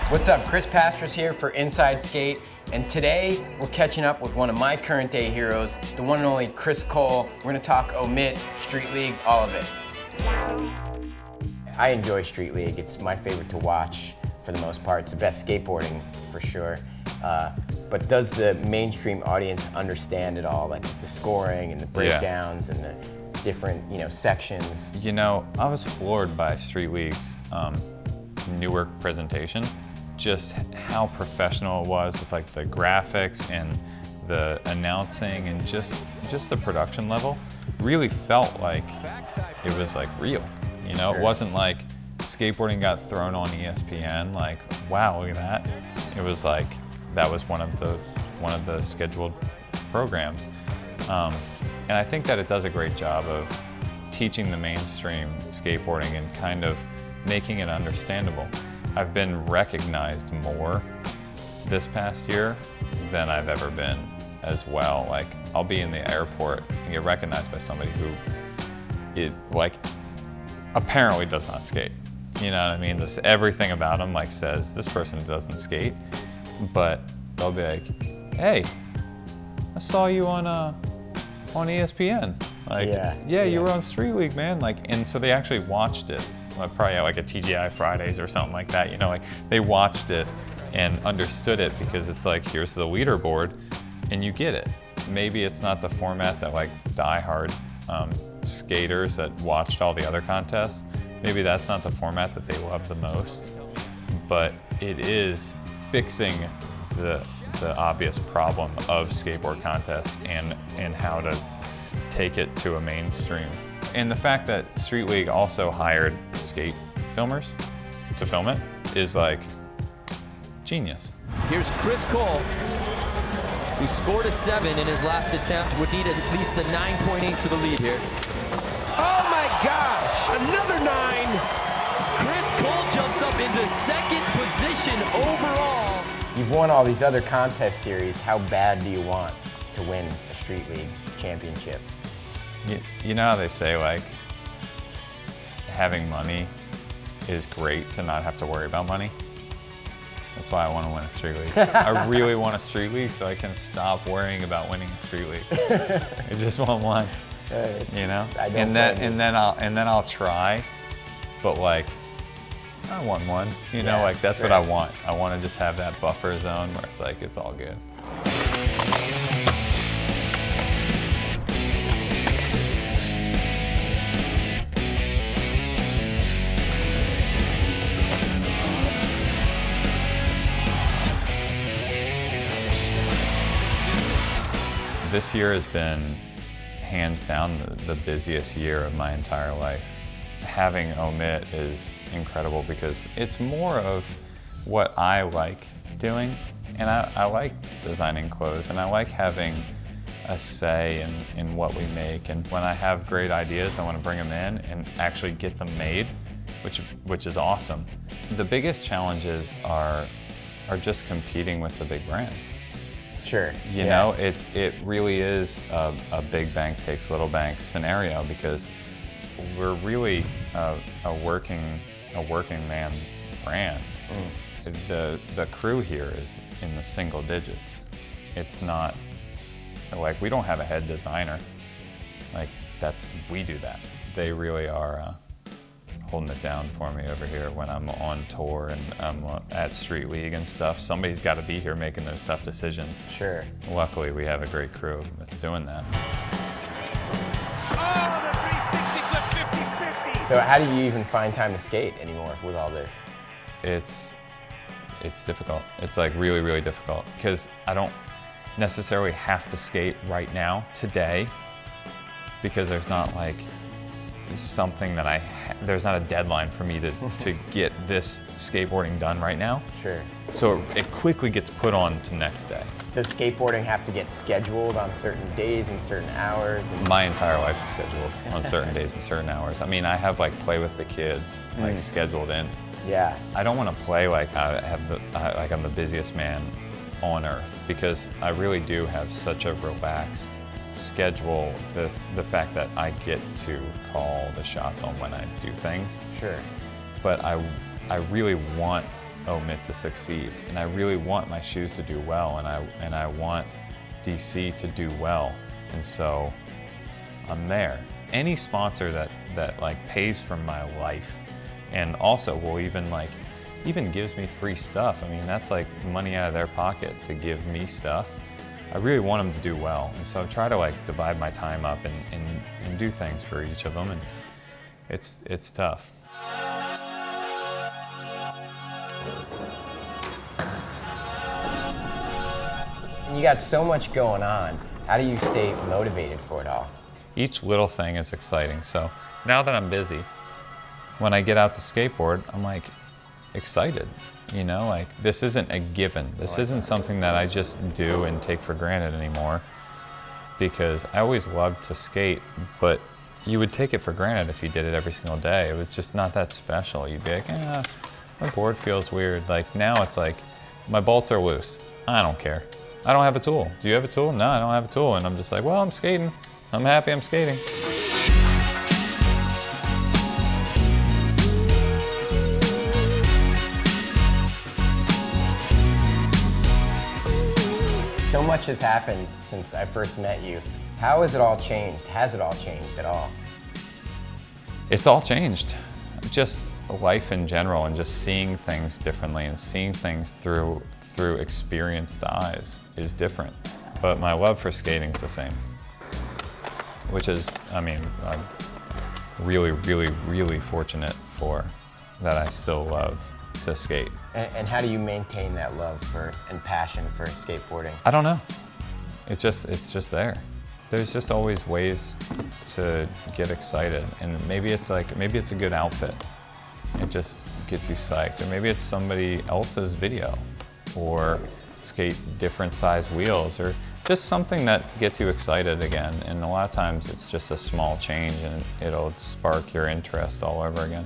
What's up, Chris Pastras here for Inside Skate, and today we're catching up with one of my current day heroes, the one and only Chris Cole. We're gonna talk Omit, Street League, all of it. I enjoy Street League. It's my favorite to watch for the most part. It's the best skateboarding for sure. But does the mainstream audience understand it all, like the scoring and the breakdowns and the different, sections? You know, I was floored by Street League's Newark presentation. Just how professional it was with like the graphics and the announcing and just the production level. Really felt like it was like real. You know, It wasn't like skateboarding got thrown on ESPN. Like, wow, look at that. It was like that was one of the scheduled programs. And I think that it does a great job of teaching the mainstream skateboarding and kind of making it understandable. I've been recognized more this past year than I've ever been as well. Like, I'll be in the airport and get recognized by somebody who apparently does not skate. You know what I mean? Just everything about them says this person doesn't skate, but they'll be like, "Hey, I saw you on ESPN." Yeah, you were on Street League, man. And so they actually watched it. Probably at a TGI Fridays or something like that. They watched it and understood it because it's like, here's the leaderboard, and you get it. Maybe it's not the format that diehard skaters that watched all the other contests. Maybe that's not the format that they love the most, but it is fixing the obvious problem of skateboard contests and how to take it to a mainstream. And the fact that Street League also hired skate filmers to film it is genius. Here's Chris Cole, who scored a 7 in his last attempt, would need at least a 9.8 for the lead here. Oh my gosh, another 9! Chris Cole jumps up into second position overall. You've won all these other contest series. How bad do you want to win a Street League championship? You know how they say having money is great to not have to worry about money? That's why I want to win a Street League. I really want a Street League so I can stop worrying about winning a Street League. I just want one, you know? And then I'll try, but I want one. That's what I want. I want to just have that buffer zone where it's it's all good. This year has been hands down the busiest year of my entire life. Having Omit is incredible because it's more of what I like doing, and I like designing clothes, and I like having a say in what we make. And when I have great ideas, I want to bring them in and actually get them made, which is awesome. The biggest challenges are just competing with the big brands. Sure. You know, it really is a big bank takes little bank scenario because we're really a working man brand. The crew here is in the single digits. It's not we don't have a head designer. We do that. They really are holding it down for me over here when I'm on tour and I'm at Street League and stuff. Somebody's got to be here making those tough decisions. Sure. Luckily, we have a great crew that's doing that. Oh, the 360 flip 50-50! So how do you even find time to skate anymore with all this? It's difficult. It's really, really difficult because I don't necessarily have to skate right now, today, because there's not something that there's not a deadline for me to get this skateboarding done right now. Sure. So it quickly gets put on to next day. Does skateboarding have to get scheduled on certain days and certain hours? My entire life is scheduled on certain days and certain hours. I mean, I have play with the kids scheduled in. Yeah. I don't want to play like I'm the busiest man on earth because I really do have such a relaxed schedule, the fact that I get to call the shots on when I do things. Sure. But I really want Omit to succeed. And I really want my shoes to do well, and I want DC to do well. And so I'm there. Any sponsor that like pays for my life and also will even gives me free stuff. I mean, that's like money out of their pocket to give me stuff. I really want them to do well. And so I try to like divide my time up and do things for each of them. And it's tough. You got so much going on. How do you stay motivated for it all? Each little thing is exciting. So now that I'm busy, when I get out to skateboard, I'm like excited. You know, like this isn't a given. This isn't something that I just do and take for granted anymore, because I always loved to skate, but you would take it for granted if you did it every single day. It was just not that special. You'd be like, my board feels weird. Like now it's like, my bolts are loose. I don't care. I don't have a tool. Do you have a tool? No, I don't have a tool. And I'm just like, well, I'm skating. I'm happy I'm skating. So much has happened since I first met you. How has it all changed? Has it all changed at all? It's all changed. Just life in general, and just seeing things differently and seeing things through experienced eyes is different. But my love for skating is the same, which is, I mean, I'm really, really, really fortunate for that I still love to skate. And how do you maintain that love for and passion for skateboarding? I don't know. It's just there. There's just always ways to get excited, and maybe it's a good outfit. It just gets you psyched, or maybe it's somebody else's video, or skate different size wheels, or just something that gets you excited again. And a lot of times it's just a small change and it'll spark your interest all over again.